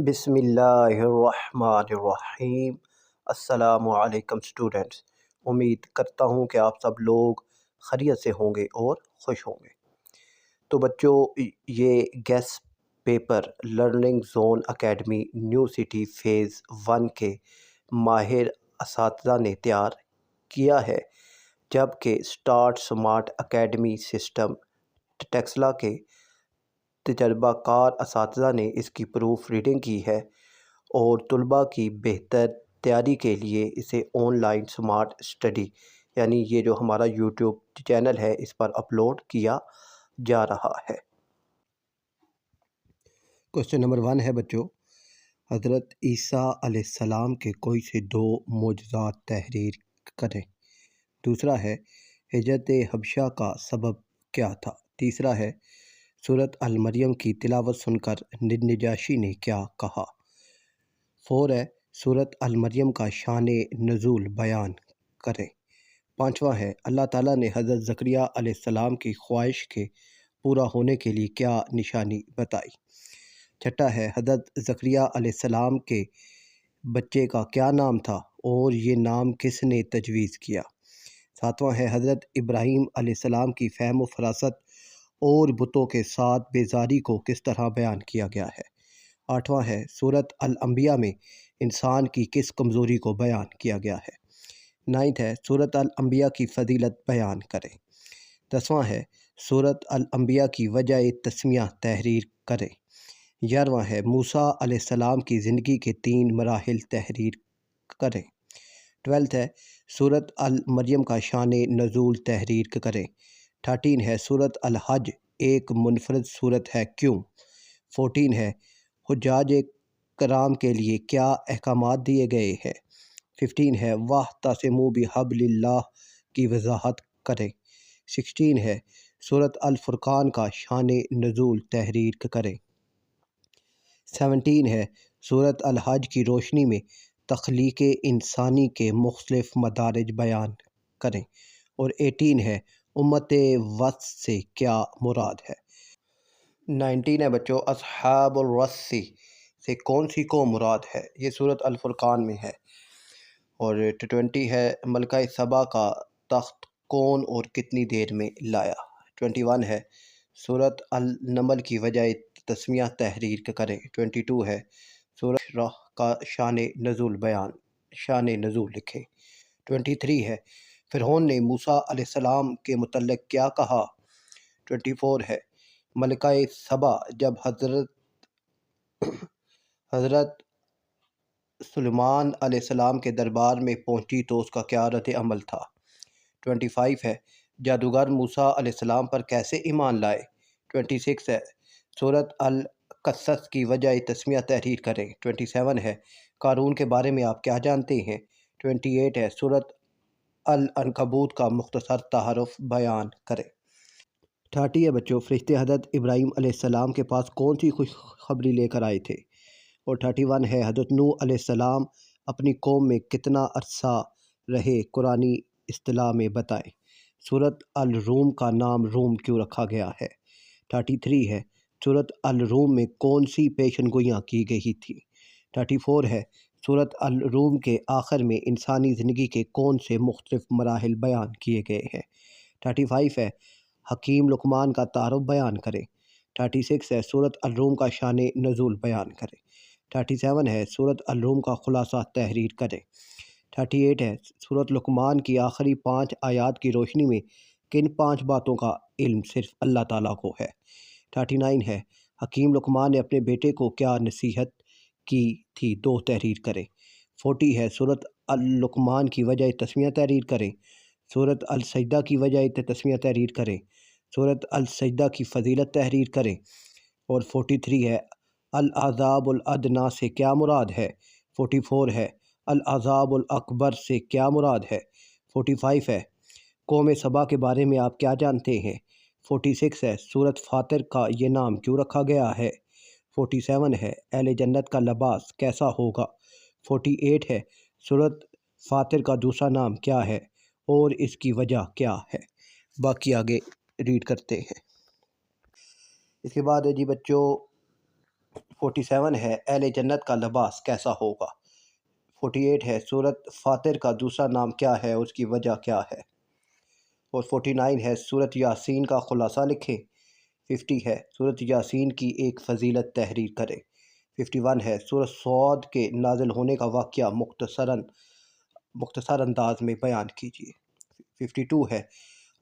بسم اللہ الرحمن الرحیم۔ السلام علیکم اسٹوڈنٹس، امید کرتا ہوں کہ آپ سب لوگ خیریت سے ہوں گے اور خوش ہوں گے۔ تو بچوں، یہ guess paper learning zone academy new city phase 1 کے ماہر اساتذہ نے تیار کیا ہے، جبکہ start smart academy system Taxila کے تجربہ کار اساتذہ نے اس کی پروف ریڈنگ کی ہے اور طلباء کی بہتر تیاری کے لیے اسے آن لائن سمارٹ اسٹڈی یعنی یہ جو ہمارا یوٹیوب چینل ہے اس پر اپلوڈ کیا جا رہا ہے۔ کوسچن نمبر 1 ہے بچوں، حضرت عیسیٰ علیہ السلام کے کوئی سے 2 معجزات تحریر کریں۔ دوسرا ہے ہجرت حبشہ کا سبب کیا تھا۔ تیسرا ہے سورۃ المریم کی تلاوت سن کر نجاشی نے کیا کہا۔ 4 ہے سورۃ المریم کا شان نزول بیان کریں۔ 5واں ہے اللہ تعالیٰ نے حضرت زکریا علیہ السلام کی خواہش کے پورا ہونے کے لیے کیا نشانی بتائی۔ 6 ہے حضرت زکریا علیہ السلام کے بچے کا کیا نام تھا اور یہ نام کس نے تجویز کیا۔ 7واں ہے حضرت ابراہیم علیہ السلام کی فہم و فراست اور بتوں کے ساتھ بیزاری کو کس طرح بیان کیا گیا ہے۔ 8واں ہے سورۃ الانبیاء میں انسان کی کس کمزوری کو بیان کیا گیا ہے۔ 9 ہے سورۃ الانبیاء کی فضیلت بیان کریں۔ 10واں ہے سورۃ الانبیاء کی وجہ تسمیہ تحریر کریں۔ 11واں ہے موسیٰ علیہ السلام کی زندگی کے 3 مراحل تحریر کریں۔ 12 ہے سورۃ المریم کا شان نزول تحریر کریں۔ 13 ہے سورۃ الحج ایک منفرد سورت ہے کیوں۔ 14 ہے حجاج کرام کے لیے کیا احکامات دیے گئے ہیں۔ 15 ہے وَاعْتَصِمُوا بِحَبْلِ اللَّهِ کی وضاحت کریں۔ 16 ہے سورۃ الفرقان کا شان نزول تحریر کریں۔ 17 ہے سورۃ الحج کی روشنی میں تخلیق انسانی کے مختلف مدارج بیان کریں۔ اور 18 ہے امت وسط سے کیا مراد ہے۔ 19 ہے بچوں اصحاب الرس سے کون سی قوم مراد ہے، یہ سورۃ الفرقان میں ہے۔ اور 20 ہے ملکہ سبا کا تخت کون اور کتنی دیر میں لایا۔ 21 ہے سورۃ النمل کی وجہ تسمیہ تحریر کریں۔ 22 ہے سورۃ شرح کا شان نزول لکھیں۔ 23 ہے فرعون نے موسیٰ علیہ السلام کے متعلق کیا کہا۔ 24 ہے ملکہ سبا جب حضرت سلیمان علیہ السلام کے دربار میں پہنچی تو اس کا کیا رد عمل تھا۔ 25 ہے جادوگر موسیٰ علیہ السلام پر کیسے ایمان لائے۔ 26 ہے سورۃ القصص کی وجہ تسمیہ تحریر کریں۔ 27 ہے قارون کے بارے میں آپ کیا جانتے ہیں۔ 28 ہے سورۃ العنکبوت کا مختصر تعارف بیان کریں۔ 30 ہے بچوں فرشتے حضرت ابراہیم علیہ السلام کے پاس کون سی خوشخبری لے کر آئے تھے۔ اور 31 ہے حضرت نوح علیہ السلام اپنی قوم میں کتنا عرصہ رہے، قرآنی اصطلاح میں بتائیں۔ سورۃ الروم کا نام روم کیوں رکھا گیا ہے۔ 33 ہے سورۃ الروم میں کون سی پیشن گوئیاں کی گئی تھی۔ 34 ہے سورۃ الروم کے آخر میں انسانی زندگی کے کون سے مختلف مراحل بیان کیے گئے ہیں۔ 35 ہے حکیم لقمان کا تعارف بیان کریں۔ 36 ہے سورۃ الروم کا شان نزول بیان کریں۔ 37 ہے سورۃ الروم کا خلاصہ تحریر کریں۔ 38 ہے سورۃ لقمان کی آخری 5 آیات کی روشنی میں کن 5 باتوں کا علم صرف اللہ تعالیٰ کو ہے۔ 39 ہے حکیم لقمان نے اپنے بیٹے کو کیا نصیحت کی تھی، 2 تحریر کریں۔ 40 ہے سورۃ اللقمان کی وجہ تسمیہ تحریر کریں۔ سورۃ السجدہ کی وجہ تسمیہ تحریر کریں۔ سورۃ السجدہ کی فضیلت تحریر کریں۔ اور 43 ہے العذاب الادنیٰ سے کیا مراد ہے۔ 44 ہے العذاب الاکبر سے کیا مراد ہے۔ 45 ہے قوم سبا کے بارے میں آپ کیا جانتے ہیں۔ 46 ہے سورۃ فاطر کا یہ نام کیوں رکھا گیا ہے۔ 47 ہے اہل جنت کا لباس کیسا ہوگا۔ 48 ہے سورۃ فاطر کا دوسرا نام کیا ہے اور اس کی وجہ کیا ہے۔ باقی آگے ریڈ کرتے ہیں۔ اس کے بعد ہے جی بچوں 47 ہے اہل جنت کا لباس کیسا ہوگا۔ 48 ہے سورۃ فاطر کا دوسرا نام کیا ہے، اس کی وجہ کیا ہے۔ اور 49 ہے سورۃ یاسین کا خلاصہ لکھیں۔ 50 ہے سورۃ یاسین کی ایک فضیلت تحریر کریں۔ 51 ہے سورۃ صاد کے نازل ہونے کا واقعہ مختصر انداز میں بیان کیجیے۔ 52 ہے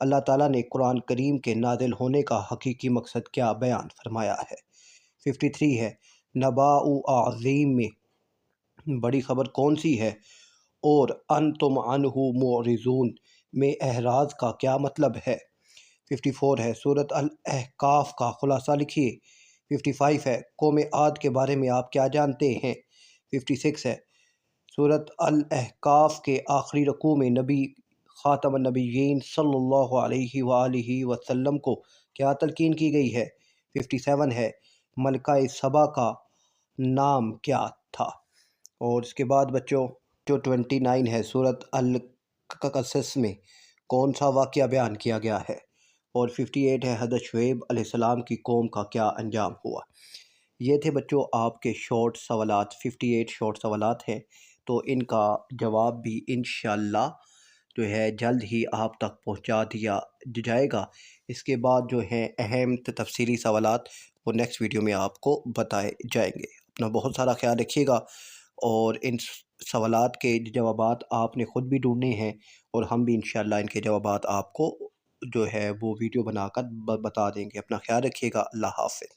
اللہ تعالیٰ نے قرآن کریم کے نازل ہونے کا حقیقی مقصد کیا بیان فرمایا ہے۔ 53 ہے نباء عظیم میں بڑی خبر کون سی ہے، اور انتم عنہ معرضون میں احراز کا کیا مطلب ہے۔ 54 ہے سورۃ الاحقاف کا خلاصہ لکھیے۔ 55 ہے قوم عاد کے بارے میں آپ کیا جانتے ہیں۔ 56 ہے سورۃ الاحقاف کے آخری رکوع میں نبی خاتم النبیین صلی اللہ علیہ وآلہ وسلم کو کیا تلقین کی گئی ہے۔ 57 ہے ملکہ سبا کا نام کیا تھا۔ اور اس کے بعد بچوں جو 29 ہے سورۃ القصص میں کون سا واقعہ بیان کیا گیا ہے۔ اور 58 ہے حضرت شعیب علیہ السلام کی قوم کا کیا انجام ہوا۔ یہ تھے بچوں آپ کے شارٹ سوالات، 58 شارٹ سوالات ہیں، تو ان کا جواب بھی انشاءاللہ جو ہے جلد ہی آپ تک پہنچا دیا جائے گا۔ اس کے بعد جو ہیں اہم تفصیلی سوالات وہ نیکسٹ ویڈیو میں آپ کو بتائے جائیں گے۔ اپنا بہت سارا خیال رکھیے گا، اور ان سوالات کے جوابات آپ نے خود بھی ڈھونڈنے ہیں، اور ہم بھی انشاءاللہ ان کے جوابات آپ کو جو ہے وہ ویڈیو بنا کر بتا دیں گے۔ اپنا خیال رکھیے گا۔ اللہ حافظ۔